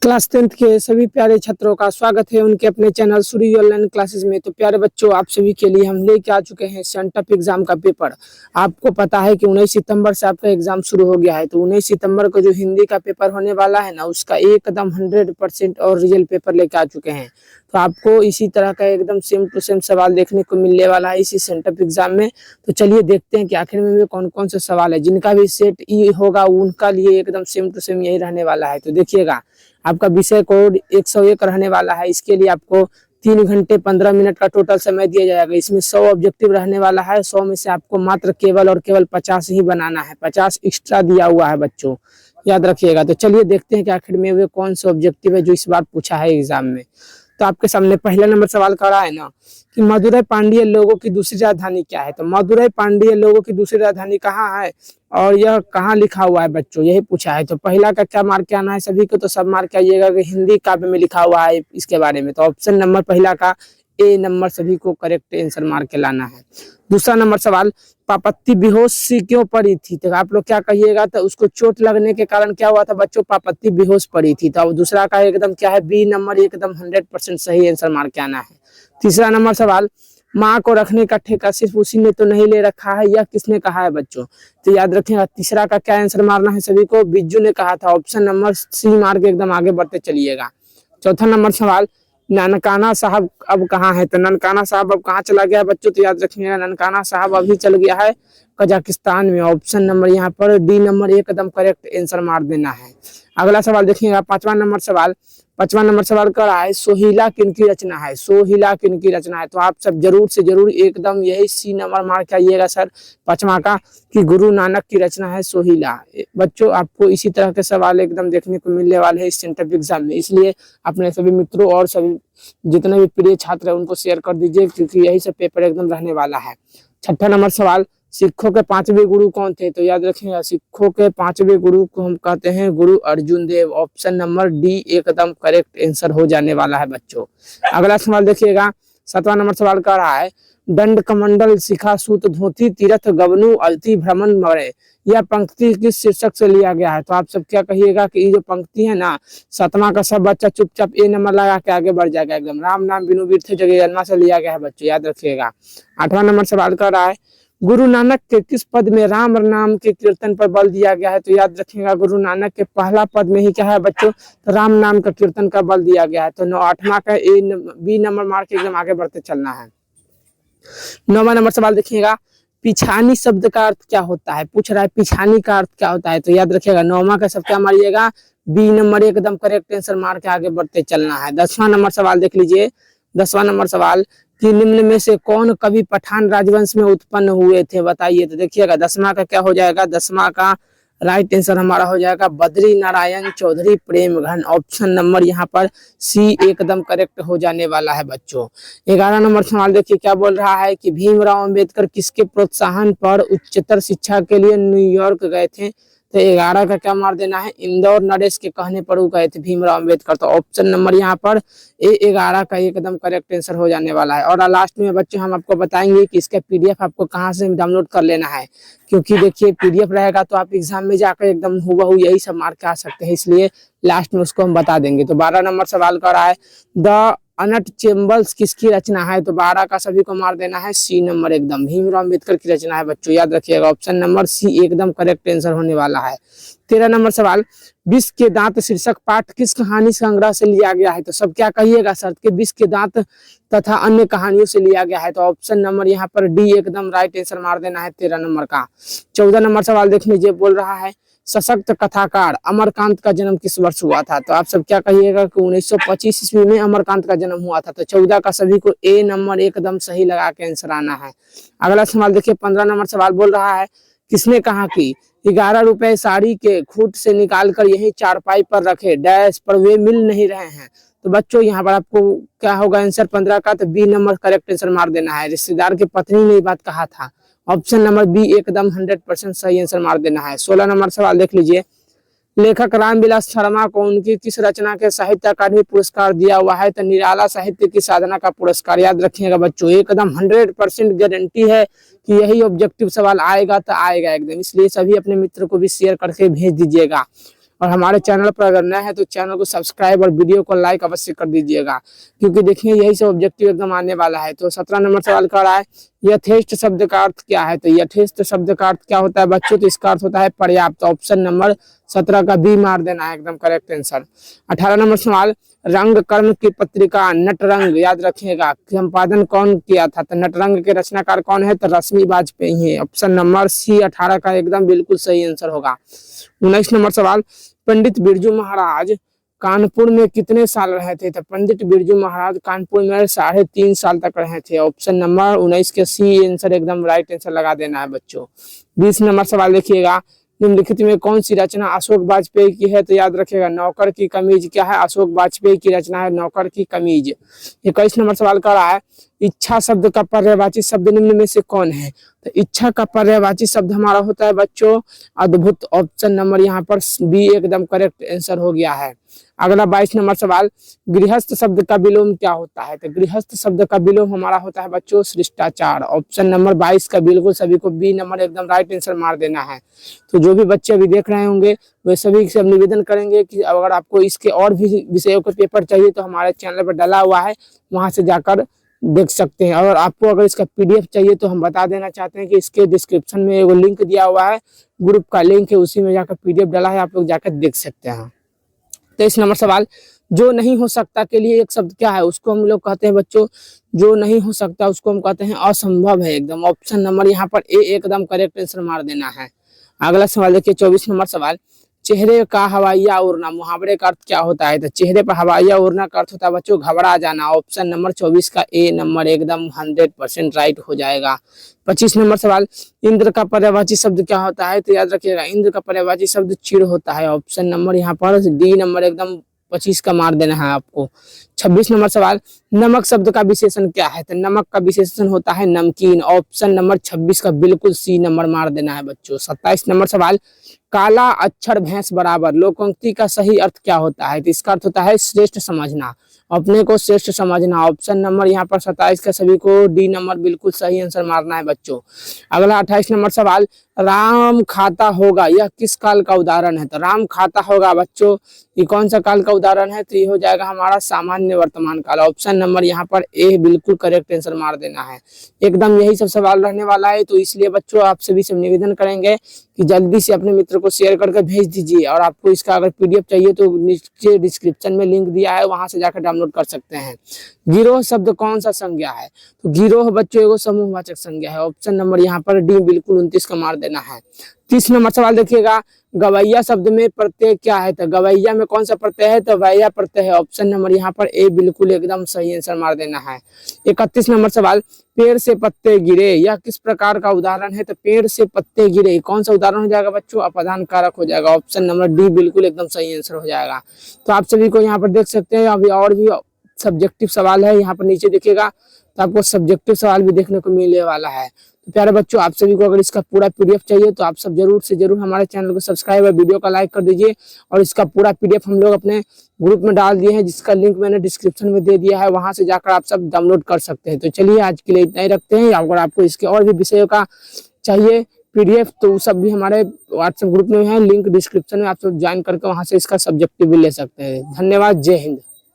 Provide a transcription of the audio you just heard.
Class 10th के सभी प्यारे छात्रों का स्वागत है उनके अपने चैनल सूर्य ऑनलाइन क्लासेस में। तो प्यारे बच्चों, आप सभी के लिए हम लेके आ चुके हैं सेंटअप एग्जाम का पेपर। आपको पता है कि 19 सितंबर से आपका एग्जाम शुरू हो गया है। तो 19 सितंबर को जो हिंदी का पेपर होने वाला है ना, उसका एकदम 100% और रियल पेपर लेके आ चुके हैं। तो आपको इसी तरह का एकदम सेम टू सेम सवाल देखने को मिलने वाला है इसी सेंटअप एग्जाम में। तो चलिए देखते हैं कि आखिर में कौन कौन से सवाल है। जिनका भी सेट ई होगा उनका लिए एकदम सेम टू सेम यही रहने वाला है। तो देखिएगा, आपका विषय कोड 101 रहने वाला है। इसके लिए आपको 3 घंटे 15 मिनट का टोटल समय दिया जाएगा। इसमें 100 ऑब्जेक्टिव रहने वाला है। 100 में से आपको मात्र केवल और केवल 50 ही बनाना है। 50 एक्स्ट्रा दिया हुआ है बच्चों, याद रखिएगा। तो चलिए देखते हैं कि आखिर में वे कौन से ऑब्जेक्टिव है जो इस बार पूछा है एग्जाम में। तो आपके सामने पहला नंबर सवाल खड़ा है ना कि मदुरै पांड्य लोगों की दूसरी राजधानी क्या है। तो मदुरै पांड्य लोगों की दूसरी राजधानी कहाँ है और यह कहाँ लिखा हुआ है बच्चों, यही पूछा है। तो पहला का क्या मार्क आना है सभी को, तो सब मार्क आइएगा कि हिंदी काव्य में लिखा हुआ है इसके बारे में। तो ऑप्शन नंबर पहला का ए नंबर सभी को करेक्ट आंसर मार के लाना है। दूसरा नंबर सवाल, पापत्ती बेहोश सी क्यों पड़ी थी। तो आप लोग क्या कहिएगा, तो उसको चोट लगने के कारण क्या हुआ था बच्चों, पापत्ती बेहोश पड़ी थी। तो दूसरा का एकदम क्या है, बी नंबर एकदम 100% सही आंसर मार के आना है। तीसरा नंबर सवाल, माँ को रखने का ठेका सिर्फ उसी ने तो नहीं ले रखा है, यह किसने कहा है बच्चों। तो याद रखिएगा, तीसरा का क्या आंसर मारना है सभी को, बिज्जू ने कहा था। ऑप्शन नंबर सी मार के एकदम आगे बढ़ते चलिएगा। चौथा नंबर सवाल, ननकाना साहब अब कहाँ है। तो ननकाना साहब अब कहाँ चला गया है बच्चों, तो याद रखिएगा ननकाना साहब अभी चल गया है कजाकिस्तान में। ऑप्शन नंबर यहाँ पर डी नंबर एकदम करेक्ट आंसर मार देना है। अगला सवाल देखिएगा, पांचवा नंबर सवाल कर रहा है, सोहिला किनकी रचना है। सोहिला किनकी रचना है। तो आप सब जरूर से जरूर एकदम यही सी नंबर मार के आइएगा सर पांचवा का, कि गुरु नानक की रचना है सोहिला। बच्चों, आपको इसी तरह के सवाल एकदम देखने को मिलने वाले हैं इस सेंटअप एग्जाम में, इसलिए अपने सभी मित्रों और सभी जितने भी प्रिय छात्र हैं उनको शेयर कर दीजिए, क्योंकि यही सब पेपर एकदम रहने वाला है। छठा नंबर सवाल, सिखों के 5वें गुरु कौन थे। तो याद रखिएगा, सिखों के 5वें गुरु को हम कहते हैं गुरु अर्जुन देव। ऑप्शन नंबर डी एकदम करेक्ट आंसर हो जाने वाला है बच्चों। अगला सवाल देखिएगा, 7वां नंबर सवाल कह रहा है, दंड कमंडल शिखा सूत धोती तीर्थ गवनु अलती भ्रमण मरे, यह पंक्ति किस शीर्षक से लिया गया है। तो आप सब क्या कहिएगा कि ये जो पंक्ति है ना, 7वां का सब बच्चा चुपचाप ए नंबर लगा के आगे बढ़ जाएगा एकदम। राम नाम बिनु बीरथे जगह जन्मा से लिया गया है बच्चों, याद रखिएगा। 8वां नंबर सवाल कर रहा है, गुरु नानक के किस पद में राम नाम के कीर्तन पर बल दिया गया है। तो याद रखिएगा, गुरु नानक के पहला पद में ही क्या है बच्चों, तो राम नाम का कीर्तन का बल दिया गया है। तो 8वां का बी नंबर मार के एकदम आगे बढ़ते चलना है। 9वां नंबर सवाल देखिएगा, पिछानी शब्द का अर्थ क्या होता है। पूछ रहा है पिछानी का अर्थ क्या होता है। तो याद रखिएगा, 9वां का सब क्या मारिएगा, बी नंबर एकदम करेक्ट आंसर मार के आगे बढ़ते चलना है। 10वां नंबर सवाल देख लीजिए। 10वां नंबर सवाल, कि निम्न में से कौन कवि पठान राजवंश में उत्पन्न हुए थे, बताइए। तो देखिएगा, 10वां का क्या हो जाएगा, 10वां का राइट आंसर हमारा हो जाएगा बद्री नारायण चौधरी प्रेम घन। ऑप्शन नंबर यहाँ पर सी एकदम करेक्ट हो जाने वाला है बच्चों। 11 नंबर सवाल देखिए क्या बोल रहा है, कि भीमराव अंबेडकर किसके प्रोत्साहन पर उच्चतर शिक्षा के लिए न्यूयॉर्क गए थे। तो 11 का क्या मार देना है, इंदौर नरेश के कहने पर वो गए थे भीमराव अंबेडकर। तो ऑप्शन नंबर यहाँ पर ए 11 का एकदम करेक्ट आंसर हो जाने वाला है। और लास्ट में बच्चों हम आपको बताएंगे कि इसका पीडीएफ आपको कहाँ से डाउनलोड कर लेना है, क्योंकि देखिए पीडीएफ रहेगा तो आप एग्जाम में जाकर एकदम हुबहू यही सब मार्क आ सकते हैं, इसलिए लास्ट में उसको हम बता देंगे। तो 12 नंबर सवाल कर रहा है, द अनट चेम्बल्स किसकी रचना है। तो 12 का सभी को मार देना है सी नंबर एकदम भीमराव अंबेडकर की रचना है बच्चों, याद रखिएगा। ऑप्शन नंबर सी एकदम करेक्ट आंसर होने वाला है। 13 नंबर सवाल, विष के दांत शीर्षक पाठ किस कहानी संग्रह से लिया गया है। तो सब क्या कहिएगा सर, के विष के दांत तथा अन्य कहानियों से लिया गया है। तो ऑप्शन नंबर यहाँ पर डी एकदम राइट आंसर मार देना है 13 नंबर का। 14 नंबर सवाल देख लीजिए, बोल रहा है, सशक्त कथाकार अमरकांत का जन्म किस वर्ष हुआ था। तो आप सब क्या कहिएगा कि 1925 ईस्वी में अमरकांत का जन्म हुआ था। तो 14 का सभी को ए नंबर एकदम सही लगा के आंसर आना है। अगला सवाल देखिए, 15 नंबर सवाल बोल रहा है, किसने कहा कि 11 रुपए साड़ी के खूट से निकाल कर यही चारपाई पर रखे डैश पर वे मिल नहीं रहे हैं। तो बच्चों यहाँ पर आपको क्या होगा आंसर 15 का, तो बी नंबर करेक्ट आंसर मार देना है। रिश्तेदार की पत्नी ने ये बात कहा था। ऑप्शन नंबर बी एकदम 100% सही आंसर मार देना है। 16 नंबर सवाल देख लीजिए, लेखक रामविलास शर्मा को उनकी किस रचना के साहित्य अकादमी पुरस्कार दिया हुआ है। तो निराला साहित्य की साधना का पुरस्कार, याद रखिएगा बच्चों, एकदम 100% गारंटी है कि यही ऑब्जेक्टिव सवाल आएगा तो आएगा एकदम, इसलिए सभी अपने मित्र को भी शेयर करके भेज दीजिएगा। और हमारे चैनल पर अगर नए हैं तो चैनल को सब्सक्राइब और वीडियो को लाइक अवश्य कर दीजिएगा, क्योंकि देखिए यही सब ऑब्जेक्टिव एकदम आने वाला है। तो 17 नंबर सवाल कर रहा है यथेष्ट शब्द का अर्थ क्या है। तो यथेष्ट शब्द का अर्थ क्या होता है बच्चों, तो इसका अर्थ होता है पर्याप्त। ऑप्शन नंबर 17 का बी मार देना है एकदम करेक्ट आंसर। 18 नंबर सवाल रंग कर्म की पत्रिका नटरंग याद रखिएगा संपादन कौन किया था। तो नटरंग के रचनाकार कौन है, तो रश्मि वाजपेयी है। ऑप्शन नंबर सी 18 का एकदम बिल्कुल सही आंसर होगा। 19 नंबर सवाल पंडित बिरजू महाराज कानपुर में कितने साल रहे थे। तो पंडित बिरजू महाराज कानपुर में 3.5 साल तक रहे थे। ऑप्शन नंबर 19 के सी आंसर एकदम राइट आंसर लगा देना है बच्चों। 20 नंबर सवाल देखिएगा निम्नलिखित में कौन सी रचना अशोक वाजपेयी की है। तो याद रखिएगा नौकर की कमीज क्या है, अशोक वाजपेयी की रचना है नौकर की कमीज। 21 नंबर सवाल कर रहा है इच्छा शब्द का पर्यायवाची शब्द निम्न में से कौन है। तो इच्छा का पर्यायवाची शब्द हमारा होता है बच्चों अद्भुत। ऑप्शन नंबर यहाँ पर बी एकदम करेक्ट आंसर हो गया है। अगला 22 नंबर सवाल गृहस्थ शब्द का विलोम क्या होता है। तो गृहस्थ शब्द का विलोम हमारा होता है बच्चों शिष्टाचार। ऑप्शन नंबर 22 का बिल्कुल सभी को बी नंबर एकदम राइट आंसर मार देना है। तो जो भी बच्चे अभी देख रहे होंगे वे सभी से निवेदन करेंगे कि अगर आपको इसके और भी विषयों के पेपर चाहिए तो हमारे चैनल पर डला हुआ है, वहां से जाकर देख सकते हैं। और आपको अगर इसका पीडीएफ चाहिए तो हम बता देना चाहते हैं कि इसके डिस्क्रिप्शन में एक लिंक दिया हुआ है, ग्रुप का लिंक है, उसी में जाकर पीडीएफ डाला है, आप लोग जाकर देख सकते हैं। 23 नंबर सवाल जो नहीं हो सकता के लिए एक शब्द क्या है, उसको हम लोग कहते हैं बच्चों जो नहीं हो सकता उसको हम कहते हैं असंभव है एकदम। ऑप्शन नंबर यहाँ पर ए एकदम करेक्ट आंसर मार देना है। अगला सवाल देखिए 24 नंबर सवाल चेहरे का हवाइया उड़ना मुहावरे का अर्थ क्या होता है। तो चेहरे पर हवाइया उड़ना का अर्थ होता है बच्चों घबरा जाना। ऑप्शन नंबर 24 का ए नंबर एकदम 100% राइट हो जाएगा। 25 नंबर सवाल इंद्र का पर्यायवाची शब्द क्या होता है। तो याद रखिएगा इंद्र का पर्यायवाची शब्द चिड़ होता है। ऑप्शन नंबर यहाँ पर डी नंबर एकदम 25 का मार देना है आपको। 26 नंबर सवाल नमक शब्द का विशेषण क्या है। तो नमक का विशेषण होता है नमकीन। ऑप्शन नंबर 26 का बिल्कुल सी नंबर मार देना है बच्चों। 27 नंबर सवाल काला अक्षर भैंस बराबर लोकोक्ति का सही अर्थ क्या होता है। तो इसका अर्थ होता है श्रेष्ठ समझना, अपने को श्रेष्ठ समझना। ऑप्शन नंबर यहाँ पर 27 का सभी को डी नंबर बिल्कुल सही आंसर मारना है बच्चों। अगला 28 नंबर सवाल राम खाता होगा यह किस काल का उदाहरण है। तो राम खाता होगा बच्चों ये कौन सा काल का उदाहरण है। तो ये हो जाएगा हमारा सामान्य वर्तमान काल। ऑप्शन नंबर यहाँ पर ए बिल्कुल करेक्ट आंसर मार देना है। एकदम यही सब सवाल रहने वाला है, तो इसलिए बच्चों आप सभी से निवेदन करेंगे कि जल्दी से अपने मित्र को शेयर करके भेज दीजिए। और आपको इसका अगर पीडीएफ चाहिए तो नीचे डिस्क्रिप्शन में लिंक दिया है, वहां से जाकर डाउनलोड कर सकते हैं। गिरोह शब्द कौन सा संज्ञा है। तो गिरोह बच्चों एगो समूहवाचक संज्ञा है। ऑप्शन नंबर यहाँ पर डी बिल्कुल 29 का मार देना है। 30 नंबर सवाल देखिएगा गवैया शब्द में प्रत्यय क्या है। तो गवैया में कौन सा प्रत्यय है। तो वैया प्रत्यय है। ऑप्शन नंबर यहाँ पर ए बिल्कुल एकदम सही आंसर मार देना है। 31 नंबर सवाल पेड़ से पत्ते गिरे यह किस प्रकार का उदाहरण है। तो पेड़ से पत्ते गिरे कौन सा उदाहरण हो जाएगा बच्चों अपादान कारक हो जाएगा। ऑप्शन नंबर डी बिल्कुल एकदम सही आंसर हो जाएगा। तो आप सभी को यहाँ पर देख सकते हैं अभी और भी सब्जेक्टिव सवाल है, यहाँ पर नीचे देखिएगा तो आपको सब्जेक्टिव सवाल भी देखने को मिलने वाला है। तो प्यारे बच्चों आप सभी को अगर इसका पूरा पीडीएफ चाहिए तो आप सब जरूर से जरूर हमारे चैनल को सब्सक्राइब और वीडियो का लाइक कर दीजिए। और इसका पूरा पीडीएफ हम लोग अपने ग्रुप में डाल दिए हैं, जिसका लिंक मैंने डिस्क्रिप्शन में दे दिया है, वहां से जाकर आप सब डाउनलोड कर सकते हैं। तो चलिए आज के लिए इतना ही रखते हैं। अगर आपको इसके और भी विषयों का चाहिए पीडीएफ तो सब भी हमारे व्हाट्सएप ग्रुप में है, लिंक डिस्क्रिप्शन में आप सब ज्वाइन करके वहां से इसका सब्जेक्टिव भी ले सकते हैं। धन्यवाद, जय हिंद।